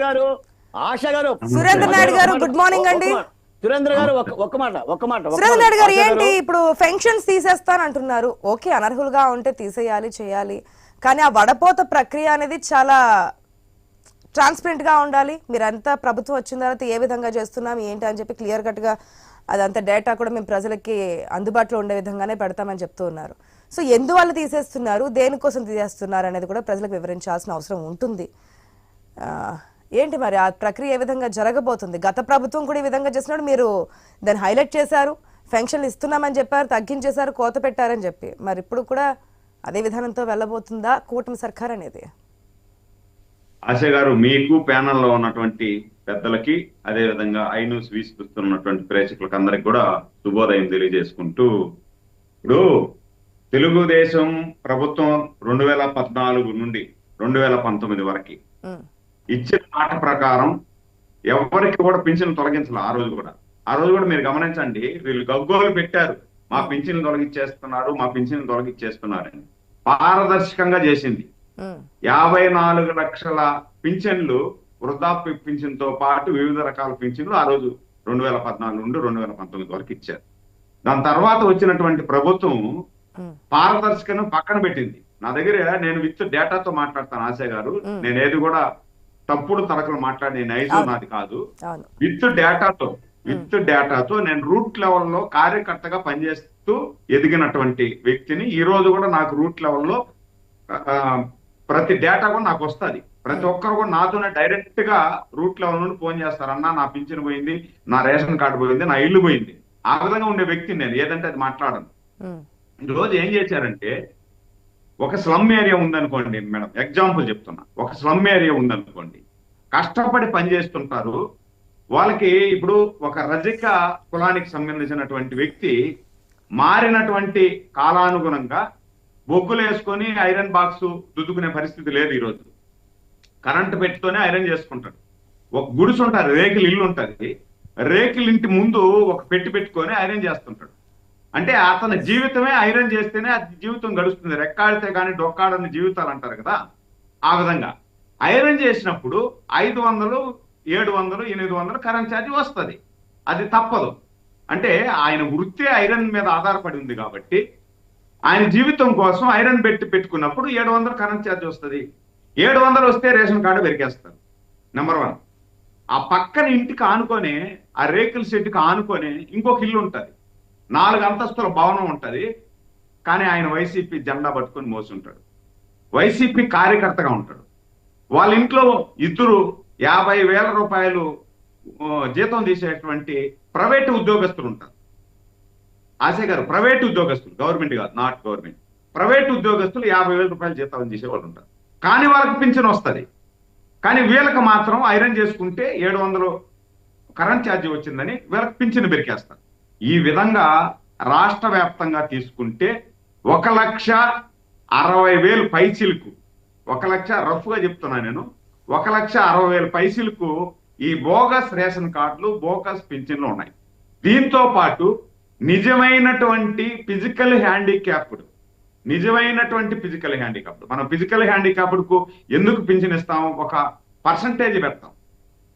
గారు ఆశ గారు సురేంద్ర నాయుడు గారు గుడ్ మార్నింగ్ అండి. సురేంద్ర గారు ఒక మాట సురేంద్ర నాయుడు గారు ఏంటి ఇప్పుడు పెన్షన్స్ తీసేస్తానంటున్నారు. ఓకే, అనర్హులుగా ఉంటే తీసేయాలి చేయాలి, కానీ ఆ వడపోత ప్రక్రియ అనేది చాలా ట్రాన్స్పరెంట్ గా ఉండాలి. మీరంతా ప్రభుత్వం వచ్చిన తర్వాత ఏ విధంగా చేస్తున్నాం ఏంటి అని చెప్పి క్లియర్ కట్ గా అదంతా డేటా కూడా మేము ప్రజలకి అందుబాటులో ఉండే విధంగానే పెడతామని చెప్తూ ఉన్నారు. సో ఎందువల్ల తీసేస్తున్నారు, దేనికోసం తీసేస్తున్నారు అనేది కూడా ప్రజలకు వివరించాల్సిన అవసరం ఉంటుంది. ఏంటి మరి ఆ ప్రక్రియ ఏ విధంగా జరగబోతుంది? గత ప్రభుత్వం కూడా ఈ విధంగా చేసినప్పుడు మీరు దాన్ని హైలైట్ చేశారు, పెన్షన్లు ఇస్తున్నామని చెప్పారు, తగ్గించేశారు, కోత పెట్టారని చెప్పి. మరి ఇప్పుడు కూడా అదే విధానంతో వెళ్ళబోతుందా కూటమి సర్కార్ అనేది? ఆశ గారు, మీకు ప్యానల్లో ఉన్నటువంటి పెద్దలకి అదే విధంగా ఐ న్యూస్ వీక్షిస్తున్నటువంటి ప్రేక్షకులకు అందరికి కూడా శుభోదయం తెలియజేసుకుంటూ, ఇప్పుడు తెలుగుదేశం ప్రభుత్వం 2014 నుండి 2019 వరకు ఇచ్చిన మాట ప్రకారం ఎవరికి కూడా పింఛన్ తొలగించాలి. ఆ రోజు కూడా మీరు గమనించండి, వీళ్ళు గగ్గోలు పెట్టారు, మా పింఛన్ తొలగించేస్తున్నారు, మా పింఛన్ తొలగించేస్తున్నారని. పారదర్శకంగా చేసింది. 54 లక్షల పింఛన్లు, వృద్ధాప్య పింఛన్ తో పాటు వివిధ రకాల పింఛన్లు ఆ రోజు 2014 నుండి 2019 వరకు ఇచ్చారు. దాని తర్వాత వచ్చినటువంటి ప్రభుత్వం పారదర్శకను పక్కన పెట్టింది. నా దగ్గర నేను విత్ డేటాతో మాట్లాడతాను ఆశ గారు, నేను ఏది కూడా తప్పుడు తరకలు మాట్లాడి నైజం నాది కాదు. విత్ డేటాతో నేను రూట్ లెవెల్లో కార్యకర్తగా పనిచేస్తూ ఎదిగినటువంటి వ్యక్తిని. ఈ రోజు కూడా నాకు రూట్ లెవెల్లో ప్రతి డేటా కూడా నాకు వస్తుంది. ప్రతి ఒక్కరు కూడా నాతోనే డైరెక్ట్ గా రూట్ లెవెల్ నుండి ఫోన్ చేస్తారు, అన్నా నా పింఛన్ పోయింది, నా రేషన్ కార్డు పోయింది, నా ఇల్లు పోయింది. ఆ విధంగా ఉండే వ్యక్తిని నేను, ఏదంటే అది మాట్లాడను. ఈ రోజు ఏం చేశారంటే, ఒక స్లమ్ ఏరియా ఉందనుకోండి మేడం, ఎగ్జాంపుల్ చెప్తున్నా, ఒక స్లమ్ ఏరియా ఉందనుకోండి, కష్టపడి పనిచేస్తుంటారు. వాళ్ళకి ఇప్పుడు ఒక రజక కులానికి సంబంధించినటువంటి వ్యక్తి మారినటువంటి కాలానుగుణంగా బొగ్గులు వేసుకొని ఐరన్ బాక్స్ దుద్దుకునే పరిస్థితి లేదు. ఈరోజు కరెంటు పెట్టుతోనే ఐరన్ చేసుకుంటాడు. ఒక గుడిసు ఉంటారు, రేకులు ఇల్లు ఉంటుంది, రేకుల ఇంటి ముందు ఒక పెట్టి పెట్టుకొని ఐరన్ చేస్తుంటాడు. అంటే అతని జీవితమే ఐరన్ చేస్తేనే అది జీవితం గడుస్తుంది. రెక్కాడితే కానీ డొక్కాడని జీవితాలు అంటారు కదా, ఆ విధంగా ఐరన్ చేసినప్పుడు 500, 700, 800 కరెంట్ ఛార్జ్ వస్తుంది. అది తప్పదు. అంటే ఆయన వృత్తి ఐరన్ మీద ఆధారపడి ఉంది కాబట్టి ఆయన జీవితం కోసం ఐరన్ పెట్టుకున్నప్పుడు 700 కరెంట్ ఛార్జ్ వస్తుంది. 700 వస్తే రేషన్ కార్డు వెరికేస్తారు. నెంబర్ 1. ఆ పక్కన ఇంటికి ఆనుకొని, ఆ రేకుల షెడ్కి ఆనుకొని ఇంకొక ఇల్లు ఉంటుంది, 4 అంతస్తుల భవనం ఉంటుంది. కానీ ఆయన వైసీపీ జెండా పట్టుకొని మోసుంటాడు, వైసీపీ కార్యకర్తగా ఉంటాడు. వాళ్ళ ఇంట్లో 2 50,000 రూపాయలు జీతం తీసేటువంటి ప్రైవేటు ఉద్యోగస్తులు ఉంటారు. ఆశ గారు, ప్రైవేటు ఉద్యోగస్తులు, గవర్నమెంట్ కాదు, నాట్ గవర్నమెంట్, ప్రైవేటు ఉద్యోగస్తులు 50,000 రూపాయలు జీతం తీసేవాళ్ళు ఉంటారు. కానీ వాళ్ళకి పింఛన్ వస్తుంది. కానీ వీళ్ళకి మాత్రం ఐరన్ చేసుకుంటే 700 కరెంట్ ఛార్జీ వచ్చిందని వీళ్ళకి పింఛన్ పెరికేస్తారు. ఈ విధంగా రాష్ట్ర వ్యాప్తంగా తీసుకుంటే 1,60,000 పైచిలకు, 1,00,000 రఫ్ గా చెప్తున్నా నేను, 1,60,000 పైచిలకు ఈ బోగస్ రేషన్ కార్డులు, బోగస్ పింఛన్లు ఉన్నాయి. దీంతో పాటు నిజమైనటువంటి ఫిజికల్ హ్యాండిక్యాప్డ్, మనం ఫిజికల్ హ్యాండిక్యాప్డ్ కు ఎందుకు పింఛన్ ఇస్తాం, ఒక పర్సంటేజ్ పెడతాం.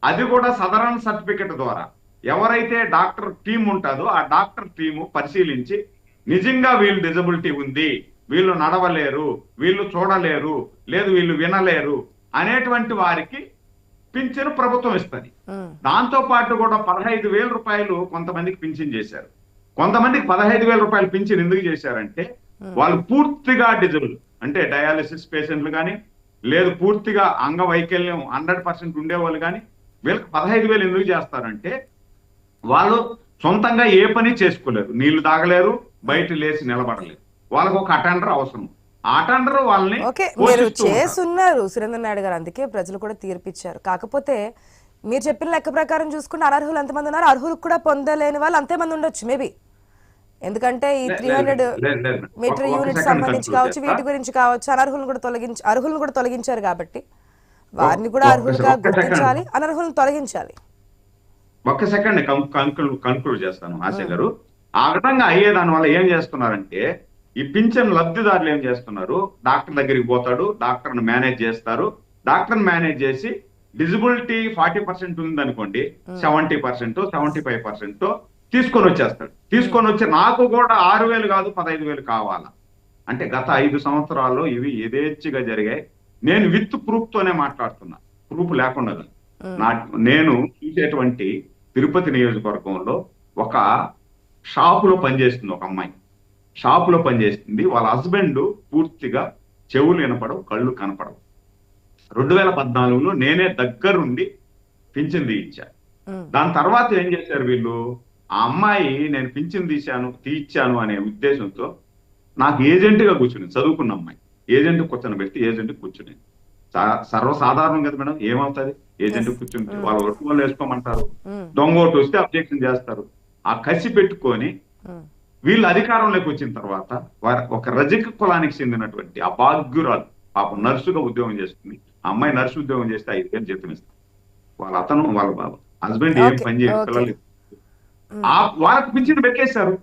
అది కూడా సదరన్ సర్టిఫికెట్ ద్వారా ఎవరైతే డాక్టర్ టీం ఉంటుందో ఆ డాక్టర్ టీము పరిశీలించి నిజంగా వీళ్ళు డిజబిలిటీ ఉంది, వీళ్ళు నడవలేరు, వీళ్ళు చూడలేరు, లేదు వీళ్ళు వినలేరు అనేటువంటి వారికి పింఛను ప్రభుత్వం ఇస్తుంది. దాంతో పాటు కూడా 15,000 రూపాయలు కొంతమందికి పింఛన్ చేశారు. కొంతమందికి 15,000 రూపాయలు పింఛన్ ఎందుకు చేశారంటే, వాళ్ళు పూర్తిగా డిజబుల్, అంటే డయాలిసిస్ పేషెంట్లు కానీ, లేదు పూర్తిగా అంగవైకల్యం 100% ఉండేవాళ్ళు కానీ, వీళ్ళకి 15,000 ఎందుకు చేస్తారంటే, వాళ్ళు సొంతంగా ఏ పని చేసుకోలేరు, నీళ్లు తాగలేరు, బయట లేచి నిలబడలేరు, వాళ్ళకు ఒక అటెండర్ అవసరం. ఆ అటెండర్ వాళ్ళని మీరు చేస్తున్నారు సురేంద్ర నాయుడు గారు, అందుకే ప్రజలు కూడా తీర్పిచ్చారు. కాకపోతే మీరు చెప్పిన లెక్క ప్రకారం చూసుకుంటే అనర్హులు ఎంతమంది ఉన్నారు, అర్హులకు కూడా పొందలేని వాళ్ళు అంతేమంది ఉండొచ్చు మేబీ. ఎందుకంటే ఈ 300 మీటర్ యూనిట్ సంబంధించి కావచ్చు, వీటి గురించి కావచ్చు, అర్హులను కూడా తొలగించారు కాబట్టి వారిని కూడా అర్హులుగా గుర్తించాలి, అనర్హులను తొలగించాలి. ఒక్క సెకండ్ కంక్లూడ్ చేస్తాను ఆశ గారు. ఆ విధంగా అయ్యేదాని వల్ల ఏం చేస్తున్నారంటే, ఈ పింఛన్ లబ్ధిదారులు ఏం చేస్తున్నారు, డాక్టర్ దగ్గరికి పోతాడు, డాక్టర్ని మేనేజ్ చేస్తారు, డాక్టర్ని మేనేజ్ చేసి డిజిబిలిటీ 40% ఉందనుకోండి, 70%, 75% తీసుకొని వచ్చేస్తాడు. తీసుకొని వచ్చి నాకు కూడా 6,000 కాదు 15,000 కావాలా అంటే గత 5 సంవత్సరాల్లో ఇవి యథేచ్ఛగా జరిగాయి. నేను విత్ ప్రూఫ్ తోనే మాట్లాడుతున్నా, ప్రూఫ్ లేకుండా కాదు. నేను చూసేటువంటి తిరుపతి నియోజకవర్గంలో ఒక షాపులో పనిచేస్తుంది ఒక అమ్మాయి. షాపులో పనిచేస్తుంది. వాళ్ళ హస్బెండ్ పూర్తిగా చెవులు వినపడవు, కళ్ళు కనపడవు. 2014లో నేనే దగ్గరుండి పింఛన్ తీయించా. దాని తర్వాత ఏం చేశారు వీళ్ళు, ఆ అమ్మాయి నేను పింఛన్ తీయించాను అనే ఉద్దేశంతో నాకు ఏజెంట్ గా కూర్చుని, చదువుకున్న అమ్మాయి ఏజెంట్ కూర్చొని పెట్టి ఏజెంట్ కూర్చుని, సర్వసాధారణం కదా మేడం, ఏమవుతుంది ఏజెంట్ కూర్చుంటే వాళ్ళ వర్క్ వాళ్ళు వేసుకోమంటారు, దొంగ ఓటు వస్తే అబ్జెక్షన్ చేస్తారు. ఆ కసి పెట్టుకొని వీళ్ళు అధికారంలోకి వచ్చిన తర్వాత ఒక రజక కులానికి చెందినటువంటి ఆ భాగ్యురాలు పాపం నర్సుగా ఉద్యోగం చేస్తుంది. ఆ అమ్మాయి నర్సు ఉద్యోగం చేస్తే 5,000 జీతం ఇస్తారు. వాళ్ళ హస్బెండ్ ఏం పని చేయ పిల్లలు వాళ్ళకి పింఛను పెట్టేశారు.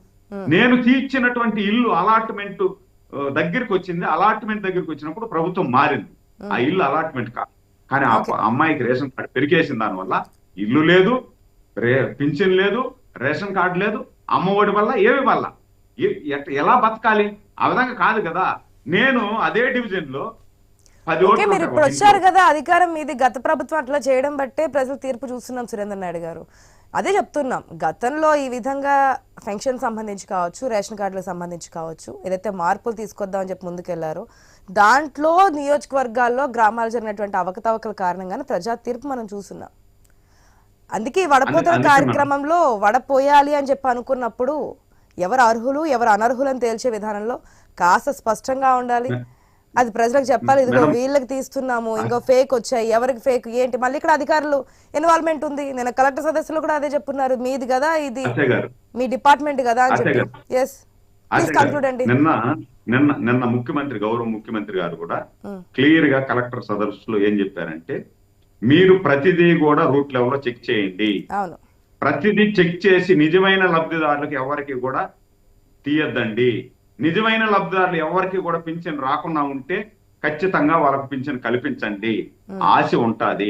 నేను తీర్చినటువంటి ఇల్లు అలాట్మెంట్ దగ్గరికి వచ్చింది. అలాట్మెంట్ దగ్గరికి వచ్చినప్పుడు ప్రభుత్వం మారింది. ఆ ఇల్లు అలాట్మెంట్ కాదు, కానీ ఆ అమ్మాయికి రేషన్ కార్డు పెరికేసిన దానివల్ల ఇల్లు లేదు, పింఛన్ లేదు, రేషన్ కార్డు లేదు, అమ్మఒడి వల్ల ఏమి వల్ల ఎలా బతకాలి? ఆ విధంగా కాదు కదా. నేను అదే డివిజన్ లో 10 ఓట్లు. మీరు ఇప్పుడు వచ్చారు కదా అధికారం మీది, గత ప్రభుత్వం అట్లా చేయడం బట్టే ప్రజలు తీర్పు చూస్తున్నాం సురేందర్ నాయుడు గారు. అదే చెప్తున్నాం, గతంలో ఈ విధంగా పెన్షన్ సంబంధించి కావచ్చు, రేషన్ కార్డులకు సంబంధించి కావచ్చు, ఏదైతే మార్పులు తీసుకొద్దామని చెప్పి ముందుకెళ్లారో దాంట్లో నియోజకవర్గాల్లో గ్రామాలు జరిగినటువంటి అవకతవకల కారణంగానే ప్రజా తీర్పు మనం చూస్తున్నాం. అందుకే వడపోతల కార్యక్రమంలో వడపోయాలి అని చెప్పి అనుకున్నప్పుడు ఎవరు అర్హులు ఎవరు అనర్హులు అని తేల్చే విధానంలో కాస్త స్పష్టంగా ఉండాలి. అది ప్రజలకు చెప్పాలి, ఇదిగో వీళ్ళకి తీస్తున్నాము, ఇంకో ఫేక్ వచ్చాయి, ఎవరికి ఫేక్ ఏంటి. మళ్ళీ ఇక్కడ అధికారులు ఇన్వాల్వ్మెంట్ ఉంది. నేను కలెక్టర్ సదస్సులో కూడా అదే చెప్తున్నారు, మీది కదా ఇది, మీ డిపార్ట్మెంట్ కదా అని చెప్పి. ఎస్ ప్లీజ్ కంక్లూడ్ అండి. నిన్న ముఖ్యమంత్రి, గౌరవ ముఖ్యమంత్రి గారు కూడా క్లియర్ గా కలెక్టర్ సదస్సులో ఏం చెప్పారంటే, మీరు ప్రతిదీ కూడా రూట్ లెవెల్లో చెక్ చేయండి. అవును, ప్రతిదీ చెక్ చేసి నిజమైన లబ్ధిదారులకు ఎవరికి కూడా తీయద్దండి. నిజమైన లబ్ధిదారులు ఎవరికి కూడా పింఛన్ రాకుండా ఉంటే ఖచ్చితంగా వాళ్ళకు పింఛన్ కల్పించండి. ఆశ ఉంటుంది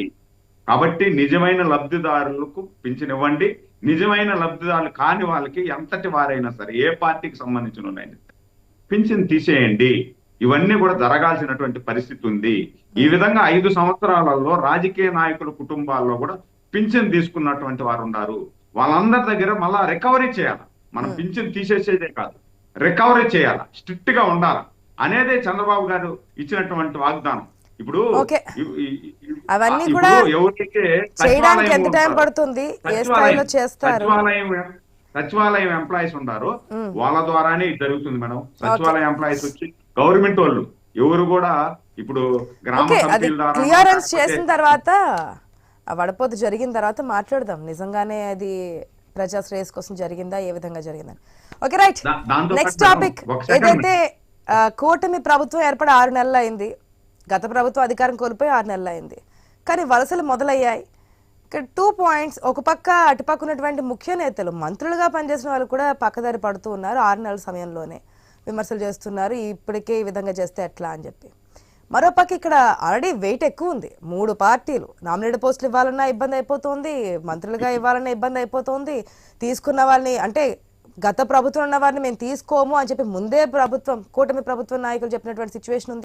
కాబట్టి నిజమైన లబ్ధిదారులకు పింఛన్ ఇవ్వండి. నిజమైన లబ్ధిదారులు కాని వాళ్ళకి ఎంతటి వారైనా సరే, ఏ పార్టీకి సంబంధించిన పింఛన్ తీసేయండి. ఇవన్నీ కూడా జరగాల్సినటువంటి పరిస్థితి ఉంది. ఈ విధంగా 5 సంవత్సరాలలో రాజకీయ నాయకుల కుటుంబాల్లో కూడా పింఛన్ తీసుకున్నటువంటి వారు ఉన్నారు. వాళ్ళందరి దగ్గర మళ్ళా రికవరీ చేయాలి. మనం పింఛన్ తీసేసేదే కాదు, రికవరీ చేయాలి, స్ట్రిక్ట్ గా ఉండాలి అనేదే చంద్రబాబు గారు ఇచ్చినటువంటి వాగ్దానం. ఇప్పుడు అవన్నీ కూడా చేయడానికి ఎంత టైం పడుతుంది, ఏ స్థాయిలో చేస్తారు? సచివాలయం ఎంప్లాయీస్ ఉన్నారు, వాళ్ళ ద్వారానే ఇది జరుగుతుంది మేడం. సచివాలయం ఎంప్లాయీస్ వచ్చి గవర్నమెంట్ వాళ్ళు ఎవరు కూడా ఇప్పుడు గ్రామ క్లియరెన్స్ చేసిన తర్వాత, ఆ వడపోత జరిగిన తర్వాత మాట్లాడదాం నిజంగానే అది ప్రజా శ్రేయస్ కోసం జరిగిందా, ఏ విధంగా జరిగిందని. Okay right, next topic. ఏదైతే కూటమి ప్రభుత్వం ఏర్పడి 6 నెలలు అయింది, గత ప్రభుత్వం అధికారం కోల్పోయి 6 నెలలు అయింది, కానీ వలసలు మొదలయ్యాయి. ఇక్కడ 2 పాయింట్స్. ఒక పక్క అటుపక్క ఉన్నటువంటి ముఖ్య నేతలు, మంత్రులుగా పనిచేసిన వాళ్ళు కూడా పక్కదారి పడుతూ ఉన్నారు. 6 నెలల సమయంలోనే విమర్శలు చేస్తున్నారు, ఇప్పటికే ఈ విధంగా చేస్తే ఎట్లా అని చెప్పి. మరోపక్క ఇక్కడ ఆల్రెడీ వెయిట్ ఎక్కువ ఉంది. 3 పార్టీలు నామినేటెడ్ పోస్టులు ఇవ్వాలన్నా ఇబ్బంది అయిపోతుంది, మంత్రులుగా ఇవ్వాలన్నా ఇబ్బంది అయిపోతుంది. తీసుకున్న వాళ్ళని, అంటే గత ప్రభుత్వం ఉన్న వారిని మేము తీసుకోము అని చెప్పి ముందే ప్రభుత్వం, కూటమి ప్రభుత్వం నాయకులు చెప్పినటువంటి సిచ్యువేషన్ ఉంది.